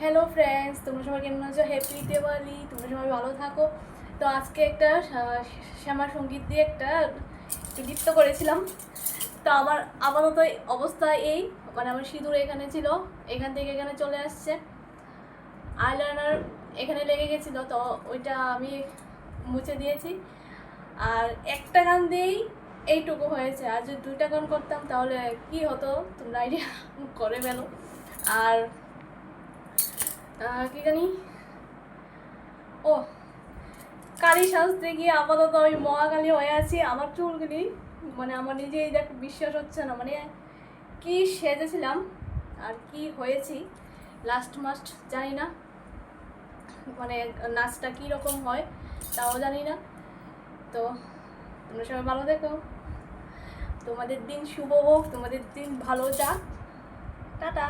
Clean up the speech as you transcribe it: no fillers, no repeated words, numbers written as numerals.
Hello friends, তোমরা সবাই কেমন আছো? হ্যাপি দিওয়ালি। তোমরা সবাই ভালো থাকো। তো আজকে একটা শ্যামা সঙ্গীত দিয়ে একটা নৃত্য করেছিলাম। তো আমার আপাতত অবস্থা এই, মানে আমার সিঁদুর এখানে ছিল, এখান থেকে এখানে চলে আসছে, আইলাইনার এখানে লেগে গেছিলো, তো ওইটা আমি মুছে দিয়েছি। আর একটা গান দিয়েই এইটুকু হয়েছে। আর যদি দুইটা গান করতাম তাহলে কি হতো তোমরা আইডিয়া করে ফেলো। আর কি জানি, ও কালী সাজতে গিয়ে আপাতত আমি মহাকালী হয়ে আছি। আমার চুলগুলি মানে আমার নিজেই দেখ বিশ্বাস হচ্ছে না, মানে কি সেজেছিলাম আর কি হয়েছি লাস্ট মাস্ট জানি না, মানে নাচটা কী রকম হয় তাও জানি না। তো তোমরা সবাই ভালো থেকো, তোমাদের দিন শুভ হোক, তোমাদের দিন ভালো যাক, টাটা।